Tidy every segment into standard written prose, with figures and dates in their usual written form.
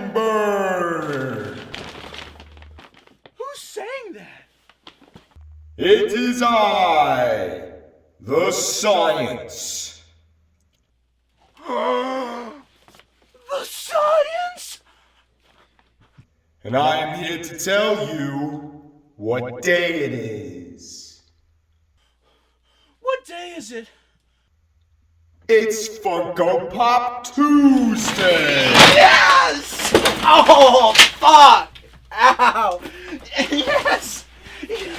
SlimeBurg! Who's saying that? It is I, the science. The science? And I am here to tell you what day it is. What day is it? It's Funko Pop Tuesday! Yes! Oh, fuck! Ow! Yes! Yes!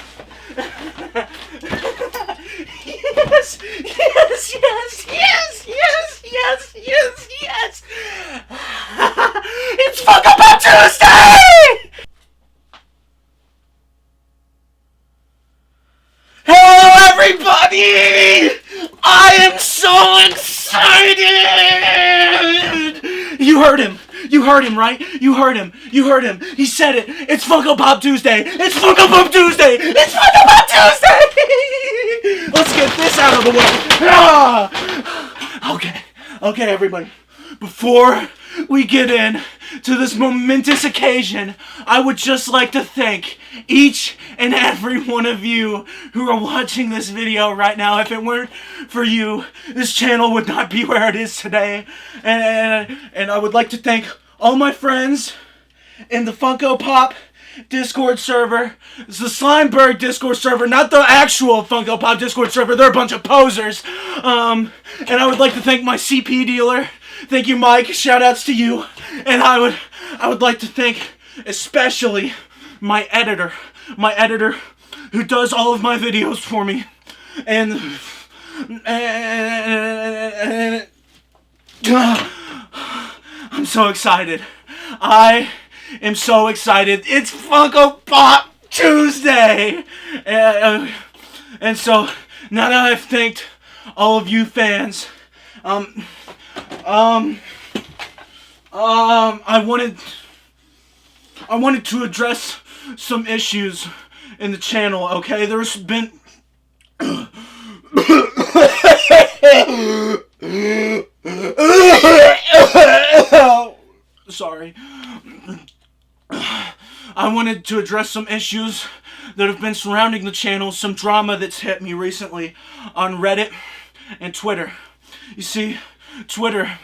Yes! Yes! Yes! Yes! Yes! Yes! Yes! It's Funko Pop Tuesday! Hello, everybody! I am so excited! You heard him. You heard him, right? You heard him. You heard him. He said it. It's Funko Pop Tuesday. It's Funko Pop Tuesday. It's Funko Pop Tuesday! Let's get this out of the way. Okay, everybody. Before we get in to this momentous occasion, I would just like to thank each and every one of you who are watching this video right now. If it weren't for you, this channel would not be where it is today. And I would like to thank all my friends in the Funko Pop Discord server. It's the SlimeBurg Discord server, not the actual Funko Pop Discord server. They're a bunch of posers. And I would like to thank my CP dealer. Thank you, Mike. Shout outs to you. And I would like to thank especially my editor who does all of my videos for me. And I'm so excited. I am so excited. It's Funko Pop Tuesday. And so now that I've thanked all of you fans, I wanted to address some issues in the channel, okay? There's been sorry. I wanted to address some issues that have been surrounding the channel, some drama that's hit me recently on Reddit and Twitter. You see, Twitter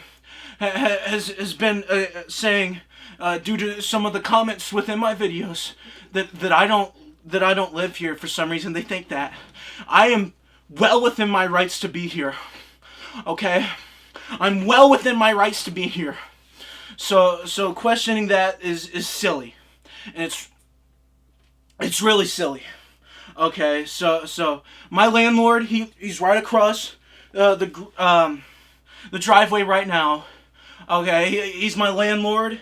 has been saying, due to some of the comments within my videos, that I don't live here for some reason. They think that I am well within my rights to be here. Okay, I'm well within my rights to be here. So questioning that is silly, and it's really silly. Okay, so my landlord, he's right across the driveway right now. Okay, he's my landlord.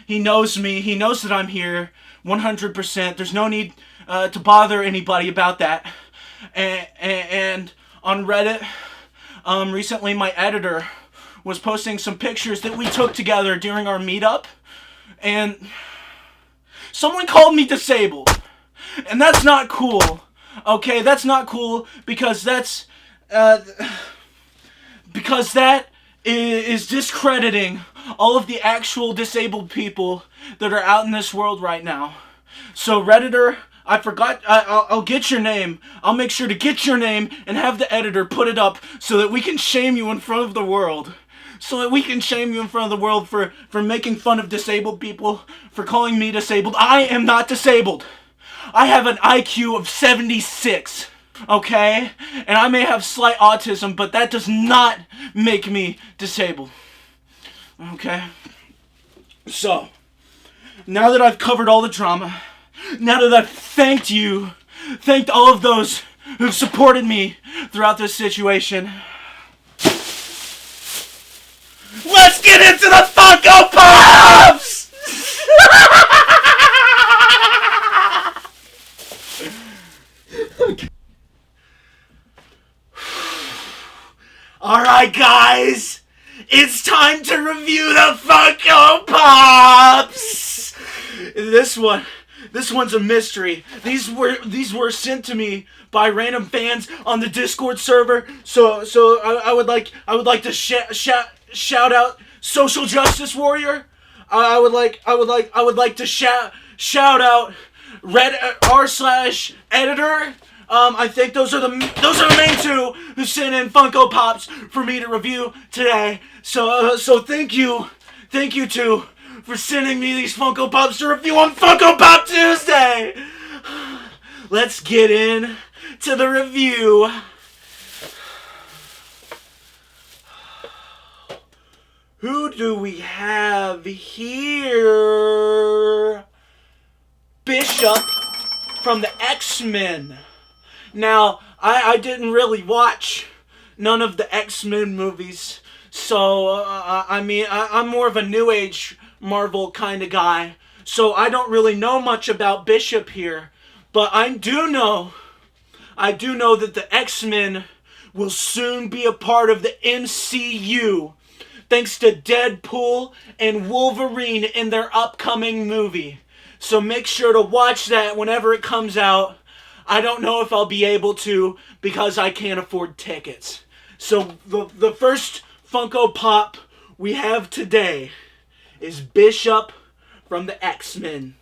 He knows me. He knows that I'm here 100%. There's no need to bother anybody about that. And on Reddit, recently my editor was posting some pictures that we took together during our meetup, and someone called me disabled. And that's not cool. Okay, that's not cool because that is discrediting all of the actual disabled people that are out in this world right now. So Redditor, I forgot, I'll get your name. I'll make sure to get your name and have the editor put it up so that we can shame you in front of the world. So that we can shame you in front of the world for making fun of disabled people, for calling me disabled. I am not disabled. I have an IQ of 76. Okay? And I may have slight autism, but that does not make me disabled. Okay? So, now that I've covered all the drama, now that I've thanked all of those who've supported me throughout this situation, let's get into the Funko Pops! Alright, guys, it's time to review the Funko Pops! This one's a mystery. These were sent to me by random fans on the Discord server. So I would like to shout out Social Justice Warrior. I would like to shout out Red r/editor. I think those are the main two who sent in Funko Pops for me to review today. So thank you two for sending me these Funko Pops to review on Funko Pop Tuesday. Let's get in to the review. Who do we have here? Bishop from the X-Men. Now, I didn't really watch none of the X-Men movies, so, I'm more of a New Age Marvel kind of guy, so I don't really know much about Bishop here, but I do know that the X-Men will soon be a part of the MCU, thanks to Deadpool and Wolverine in their upcoming movie. So make sure to watch that whenever it comes out. I don't know if I'll be able to because I can't afford tickets. So the first Funko Pop we have today is Bishop from the X-Men.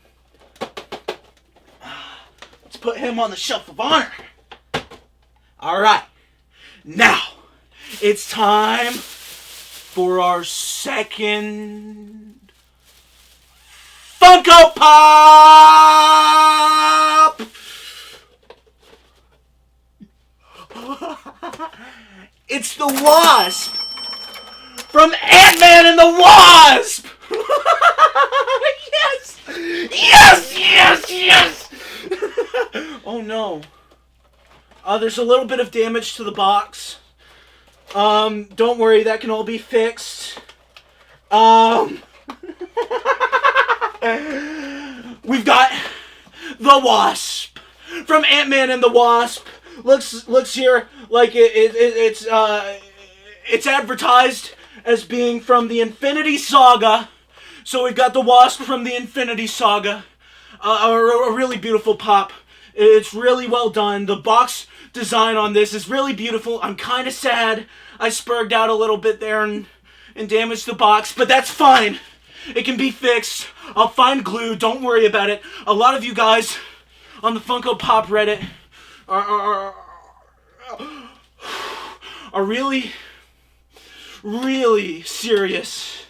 Let's put him on the shelf of honor. Alright, now it's time for our second Funko Pop! It's the Wasp from Ant-Man and the Wasp! Yes! Yes! Yes! Yes! Oh no. There's a little bit of damage to the box. Don't worry, that can all be fixed. We've got the Wasp from Ant-Man and the Wasp. Looks here like it's advertised as being from the Infinity Saga. So we've got the Wasp from the Infinity Saga. A really beautiful pop. It's really well done. The box design on this is really beautiful. I'm kind of sad I spurged out a little bit there and damaged the box, but that's fine. It can be fixed. I'll find glue. Don't worry about it. A lot of you guys on the Funko Pop Reddit are really, really serious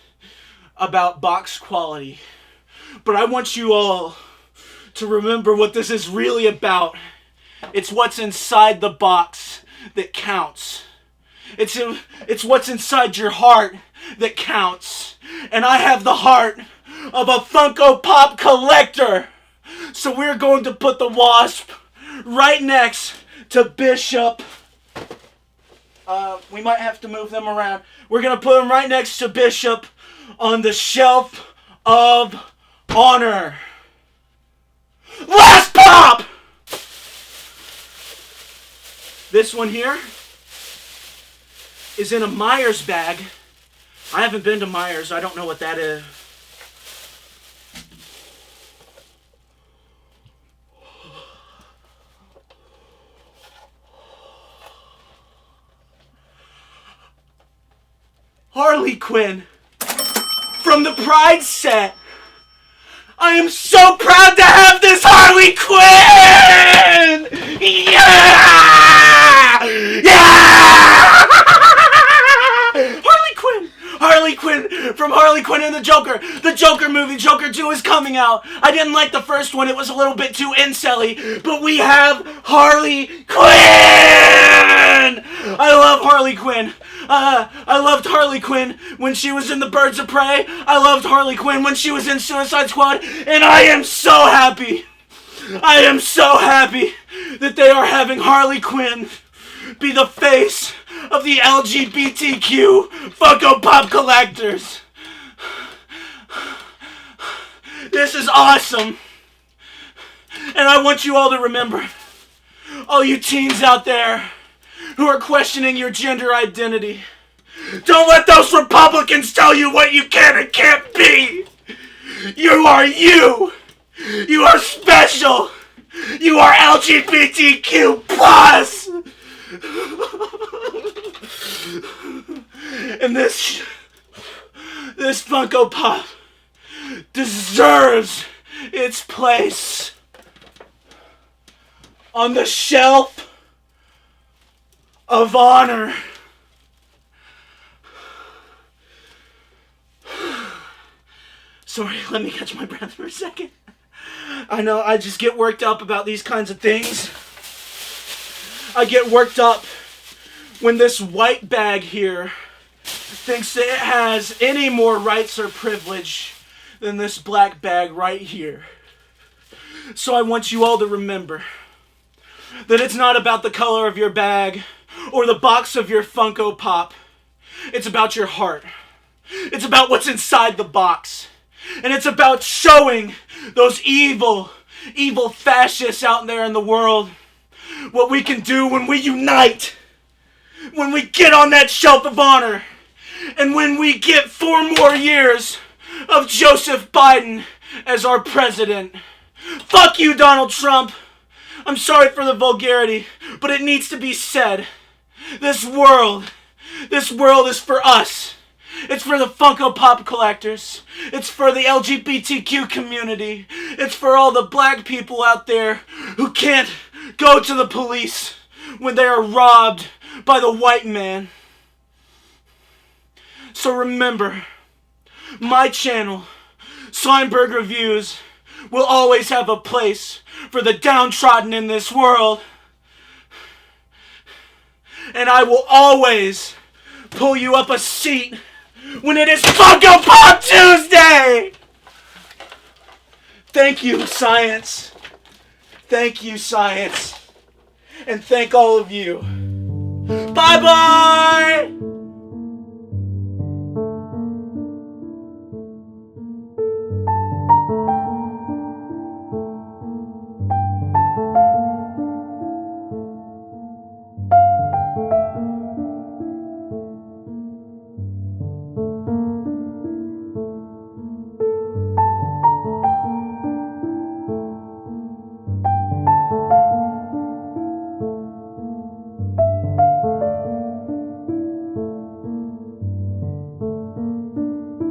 about box quality. But I want you all to remember what this is really about. It's what's inside the box that counts. It's what's inside your heart that counts. And I have the heart of a Funko Pop collector. So we're going to put the Wasp right next to Bishop. We might have to move them around. We're going to put them right next to Bishop on the shelf of honor. Last pop! This one here is in a Myers bag. I haven't been to Myers. I don't know what that is. Harley Quinn from the Pride set. I am so proud to have this Harley Quinn! Yeah! Yeah! Harley Quinn from Harley Quinn and the Joker. The Joker movie, Joker 2, is coming out. I didn't like the first one. It was a little bit too incel-y. But we have Harley Quinn! I love Harley Quinn. I loved Harley Quinn when she was in the Birds of Prey. I loved Harley Quinn when she was in Suicide Squad. And I am so happy. I am so happy that they are having Harley Quinn be the face of the LGBTQ Funko Pop collectors. This is awesome. And I want you all to remember, all you teens out there who are questioning your gender identity. Don't let those Republicans tell you what you can and can't be. You are you. You are special. You are LGBTQ+. And this Funko Pop deserves its place on the shelf of honor. Sorry, let me catch my breath for a second. I know I just get worked up about these kinds of things. I get worked up when this white bag here thinks that it has any more rights or privilege than this black bag right here. So I want you all to remember that it's not about the color of your bag or the box of your Funko Pop. It's about your heart. It's about what's inside the box. And it's about showing those evil fascists out there in the world what we can do when we unite. When we get on that shelf of honor. And when we get 4 more years of Joseph Biden as our president. Fuck you, Donald Trump. I'm sorry for the vulgarity, but it needs to be said. This world is for us. It's for the Funko Pop collectors. It's for the LGBTQ community. It's for all the black people out there who can't go to the police when they are robbed by the white man. So remember, my channel, SlimeBurg Reviews, will always have a place for the downtrodden in this world. And I will always pull you up a seat when it is Funko Pop Tuesday! Thank you, science. Thank you, science. And thank all of you. Bye-bye!